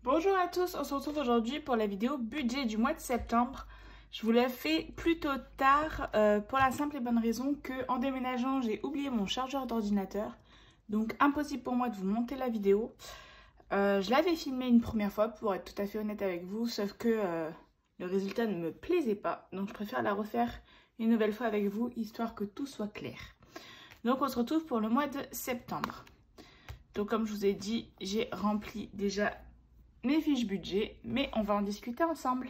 Bonjour à tous, on se retrouve aujourd'hui pour la vidéo budget du mois de septembre. Je vous l'ai fait plutôt tard pour la simple et bonne raison que en déménageant j'ai oublié mon chargeur d'ordinateur. Donc impossible pour moi de vous monter la vidéo. Je l'avais filmé une première fois pour être tout à fait honnête avec vous, sauf que le résultat ne me plaisait pas. Donc je préfère la refaire une nouvelle fois avec vous, histoire que tout soit clair. Donc on se retrouve pour le mois de septembre. Donc comme je vous ai dit, j'ai rempli déjà mes fiches budget, mais on va en discuter ensemble.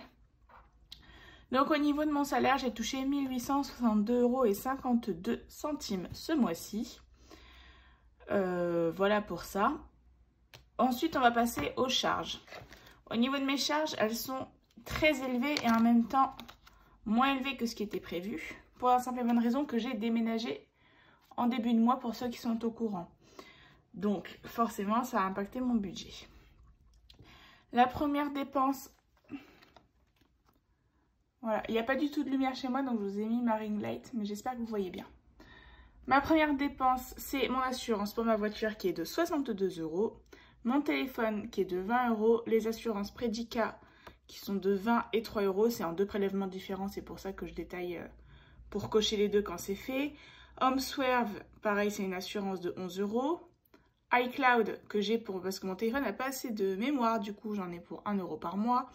Donc au niveau de mon salaire, j'ai touché 1 862,52 € ce mois-ci. Voilà pour ça. Ensuite, on va passer aux charges. Au niveau de mes charges, elles sont très élevées et en même temps moins élevées que ce qui était prévu. Pour la simple et bonne raison que j'ai déménagé en début de mois pour ceux qui sont au courant. Donc forcément, ça a impacté mon budget. La première dépense, voilà, il n'y a pas du tout de lumière chez moi, donc je vous ai mis ma ring light, mais j'espère que vous voyez bien. Ma première dépense, c'est mon assurance pour ma voiture qui est de 62 €, mon téléphone qui est de 20 €, les assurances Predica qui sont de 20 et 3 €, c'est en deux prélèvements différents, c'est pour ça que je détaille pour cocher les deux quand c'est fait. HomeSwerve, pareil, c'est une assurance de 11 €. iCloud que j'ai parce que mon téléphone n'a pas assez de mémoire, du coup j'en ai pour 1 € par mois.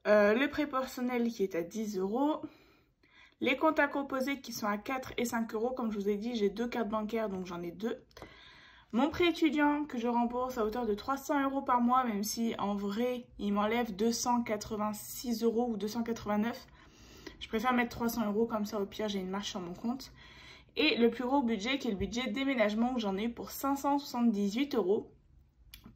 Le prêt personnel qui est à 10 €. Les comptes à composer qui sont à 4 et 5 €. Comme je vous ai dit, j'ai deux cartes bancaires, donc j'en ai deux. Mon prêt étudiant que je rembourse à hauteur de 300 € par mois, même si en vrai il m'enlève 286 € ou 289. Je préfère mettre 300 € comme ça, au pire j'ai une marge sur mon compte. Et le plus gros budget qui est le budget déménagement, que j'en ai eu pour 578 €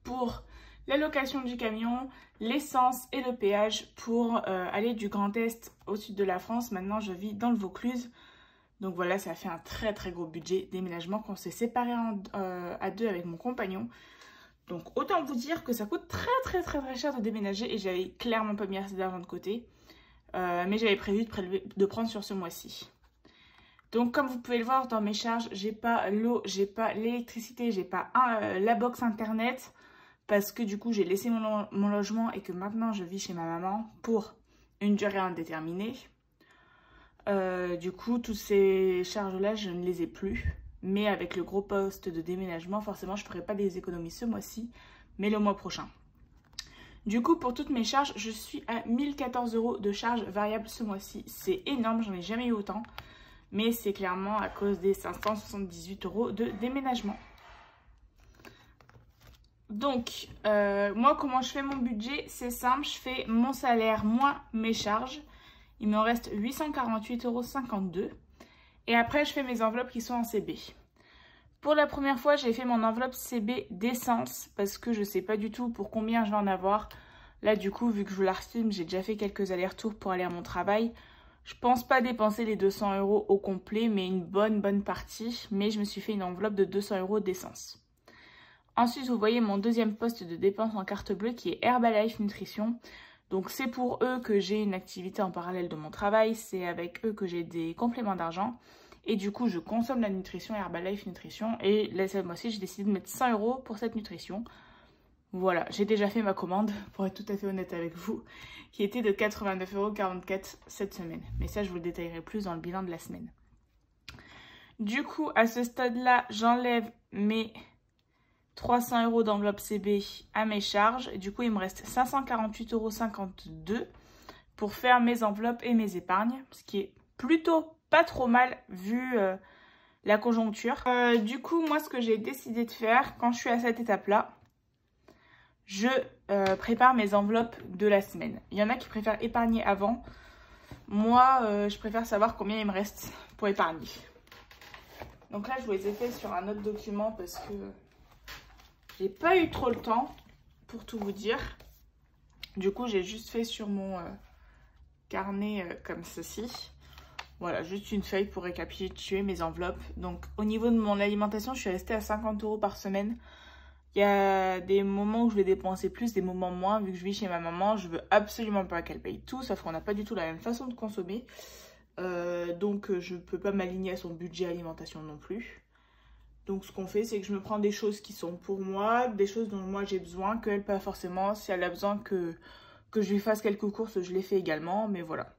pour la location du camion, l'essence et le péage pour aller du Grand Est au sud de la France. Maintenant, je vis dans le Vaucluse. Donc voilà, ça fait un très très gros budget déménagement qu'on s'est séparé à deux avec mon compagnon. Donc autant vous dire que ça coûte très cher de déménager et j'avais clairement pas mis assez d'argent de côté. Mais j'avais prévu de prendre sur ce mois-ci. Donc comme vous pouvez le voir dans mes charges, j'ai pas l'eau, j'ai pas l'électricité, j'ai pas la box internet parce que du coup j'ai laissé mon logement et que maintenant je vis chez ma maman pour une durée indéterminée. Du coup toutes ces charges là je ne les ai plus, mais avec le gros poste de déménagement forcément je ne ferai pas des économies ce mois-ci mais le mois prochain. Du coup pour toutes mes charges je suis à 1014 € de charges variables ce mois-ci. C'est énorme, j'en ai jamais eu autant. Mais c'est clairement à cause des 578 € de déménagement. Donc, moi, comment je fais mon budget? C'est simple, je fais mon salaire moins mes charges. Il me reste 848,52 €. Et après, je fais mes enveloppes qui sont en CB. Pour la première fois, j'ai fait mon enveloppe CB d'essence parce que je ne sais pas du tout pour combien je vais en avoir. Là, du coup, vu que je vous la refilme, j'ai déjà fait quelques allers-retours pour aller à mon travail. Je pense pas dépenser les 200 € au complet, mais une bonne partie. Mais je me suis fait une enveloppe de 200 € d'essence. Ensuite, vous voyez mon deuxième poste de dépense en carte bleue qui est Herbalife Nutrition. Donc c'est pour eux que j'ai une activité en parallèle de mon travail. C'est avec eux que j'ai des compléments d'argent. Et du coup, je consomme la nutrition Herbalife Nutrition. Et là, cette mois-ci, j'ai décidé de mettre 100 € pour cette nutrition. Voilà, j'ai déjà fait ma commande, pour être tout à fait honnête avec vous, qui était de 89,44 € cette semaine. Mais ça, je vous le détaillerai plus dans le bilan de la semaine. Du coup, à ce stade-là, j'enlève mes 300 € d'enveloppe CB à mes charges. Du coup, il me reste 548,52 € pour faire mes enveloppes et mes épargnes, ce qui est plutôt pas trop mal vu la conjoncture. Du coup, moi, ce que j'ai décidé de faire quand je suis à cette étape-là, je prépare mes enveloppes de la semaine. Il y en a qui préfèrent épargner avant. Moi, je préfère savoir combien il me reste pour épargner. Donc là, je vous les ai fait sur un autre document parce que j'ai pas eu trop le temps pour tout vous dire. Du coup, j'ai juste fait sur mon carnet comme ceci. Voilà, juste une feuille pour récapituler mes enveloppes. Donc, au niveau de mon alimentation, je suis restée à 50 € par semaine. Il y a des moments où je vais dépenser plus, des moments moins. Vu que je vis chez ma maman, je veux absolument pas qu'elle paye tout. Sauf qu'on n'a pas du tout la même façon de consommer. Donc je peux pas m'aligner à son budget alimentation non plus. Donc ce qu'on fait, c'est que je me prends des choses qui sont pour moi, des choses dont moi j'ai besoin, qu'elle pas forcément. Si elle a besoin que je lui fasse quelques courses, je les fais également, mais voilà.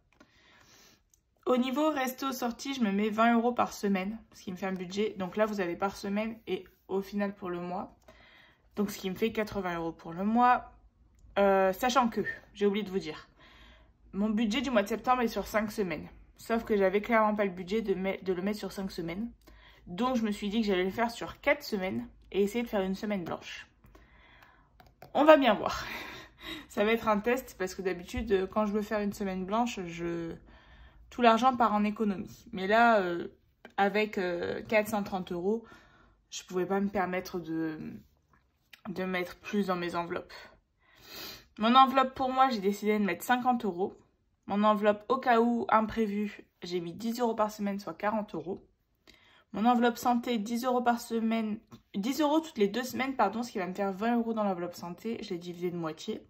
Au niveau resto sortie, je me mets 20 € par semaine, ce qui me fait un budget. Donc là, vous avez par semaine et au final pour le mois. Donc ce qui me fait 80 € pour le mois. Sachant que, j'ai oublié de vous dire, mon budget du mois de septembre est sur 5 semaines. Sauf que j'avais clairement pas le budget de le mettre sur 5 semaines. Donc je me suis dit que j'allais le faire sur 4 semaines et essayer de faire une semaine blanche. On va bien voir. Ça va être un test parce que d'habitude, quand je veux faire une semaine blanche, tout l'argent part en économie. Mais là, avec 430 €, je pouvais pas me permettre de mettre plus dans mes enveloppes. Mon enveloppe pour moi, j'ai décidé de mettre 50 €. Mon enveloppe au cas où imprévu, j'ai mis 10 € par semaine, soit 40 €. Mon enveloppe santé, 10 € par semaine, 10 € toutes les 2 semaines, pardon, ce qui va me faire 20 € dans l'enveloppe santé. Je l'ai divisé de moitié.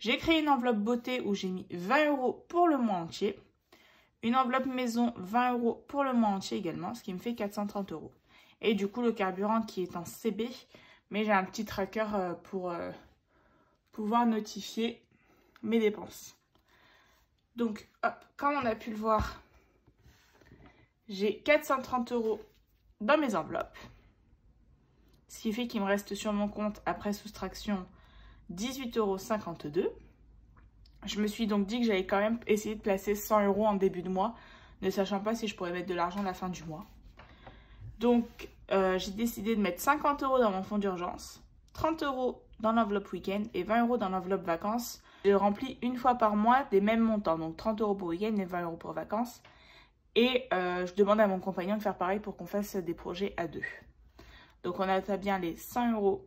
J'ai créé une enveloppe beauté où j'ai mis 20 € pour le mois entier. Une enveloppe maison, 20 € pour le mois entier également, ce qui me fait 430 €. Et du coup, le carburant qui est en CB, mais j'ai un petit tracker pour pouvoir notifier mes dépenses. Donc, hop, comme on a pu le voir, j'ai 430 € dans mes enveloppes. Ce qui fait qu'il me reste sur mon compte, après soustraction, 18,52 €. Je me suis donc dit que j'allais quand même essayer de placer 100 € en début de mois, ne sachant pas si je pourrais mettre de l'argent à la fin du mois. Donc, j'ai décidé de mettre 50 € dans mon fonds d'urgence, 30 € dans l'enveloppe week-end et 20 € dans l'enveloppe vacances. Je remplis une fois par mois des mêmes montants, donc 30 € pour week-end et 20 € pour vacances. Et je demande à mon compagnon de faire pareil pour qu'on fasse des projets à deux. Donc on atteint bien les 100 €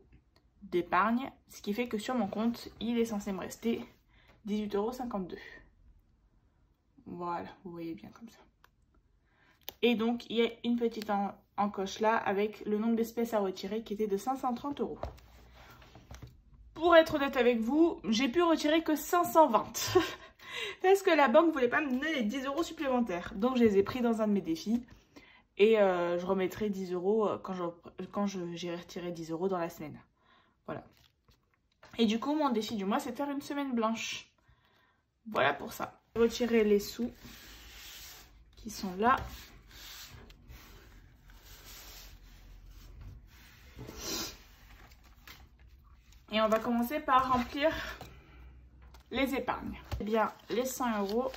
d'épargne, ce qui fait que sur mon compte, il est censé me rester 18,52 €. Voilà, vous voyez bien comme ça. Et donc, il y a une petite encoche là avec le nombre d'espèces à retirer qui était de 530 €. Pour être honnête avec vous, j'ai pu retirer que 520 parce que la banque ne voulait pas me donner les 10 € supplémentaires. Donc, je les ai pris dans un de mes défis et je remettrai 10 € quand j'ai retiré 10 € dans la semaine. Voilà. Et du coup, mon défi du mois, c'est de faire une semaine blanche. Voilà pour ça. Retirer les sous qui sont là. Et on va commencer par remplir les épargnes. Eh bien, les 100 €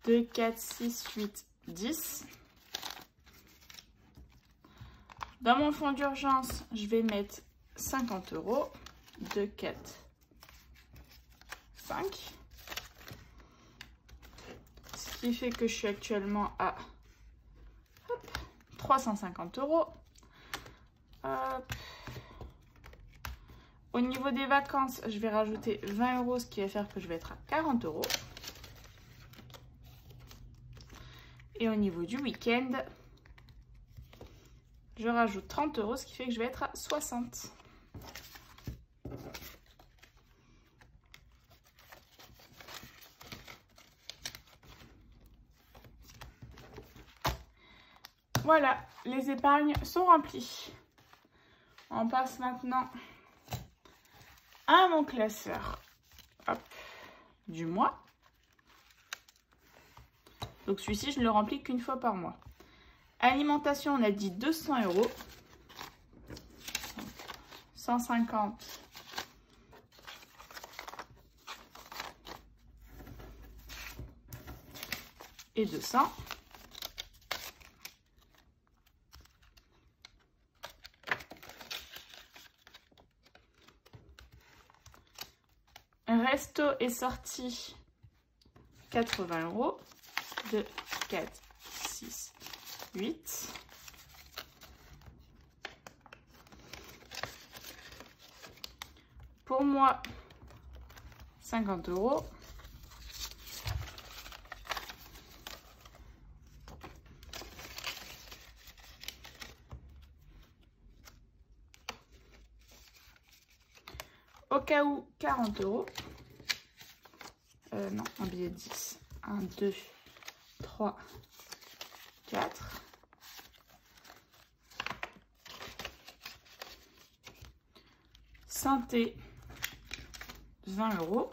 2, 4, 6, 8, 10. Dans mon fonds d'urgence, je vais mettre 50 €. 2, 4, 5. Ce qui fait que je suis actuellement à 350 €. Hop. Au niveau des vacances, je vais rajouter 20 €, ce qui va faire que je vais être à 40 €. Et au niveau du week-end, je rajoute 30 €, ce qui fait que je vais être à 60 €. Voilà, les épargnes sont remplies. On passe maintenant à mon classeur, hop, du mois. Donc celui-ci, je ne le remplis qu'une fois par mois. Alimentation, on a dit 200 €. 150 et 200. Resto et sortie, 80 €. 2, 4, 6, 8. Pour moi, 50 €. Au cas où, 40 €. Non, un billet de 10. 1, 2, 3, 4. Synthé, 20 €.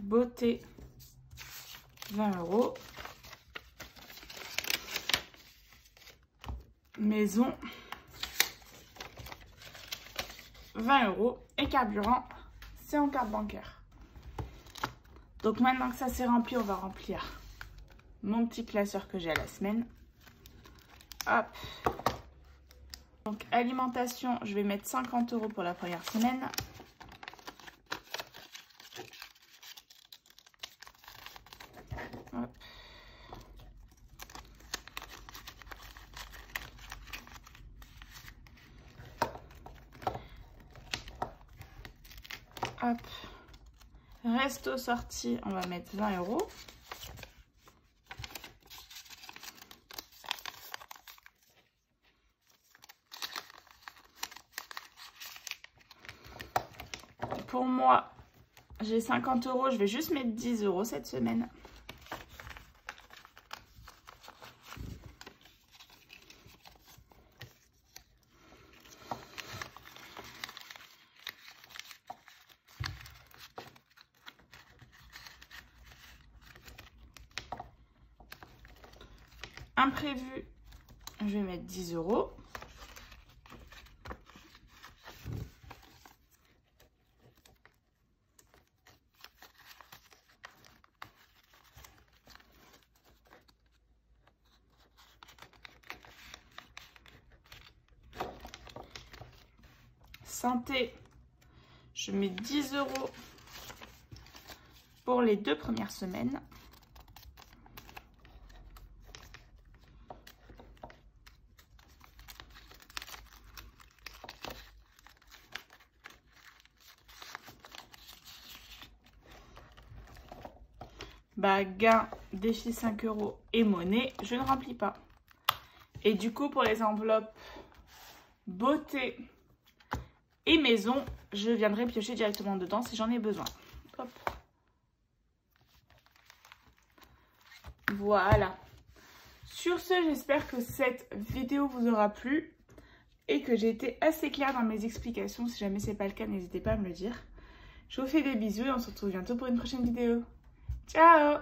Beauté, 20 €. Maison, 20 €. Et carburant, c'est en carte bancaire. Donc maintenant que ça c'est rempli, on va remplir mon petit classeur que j'ai à la semaine. Hop. Donc alimentation, je vais mettre 50 € pour la première semaine. Hop. Hop. Resto sortie, on va mettre 20 €. Pour moi, j'ai 50 €, je vais juste mettre 10 € cette semaine. Imprévu, je vais mettre 10 €. Santé, je mets 10 € pour les 2 premières semaines. Gain, défi 5 € et monnaie, je ne remplis pas. Et du coup, pour les enveloppes beauté et maison, je viendrai piocher directement dedans si j'en ai besoin. Hop. Voilà. Sur ce, j'espère que cette vidéo vous aura plu et que j'ai été assez claire dans mes explications. Si jamais ce n'est pas le cas, n'hésitez pas à me le dire. Je vous fais des bisous et on se retrouve bientôt pour une prochaine vidéo. Ciao!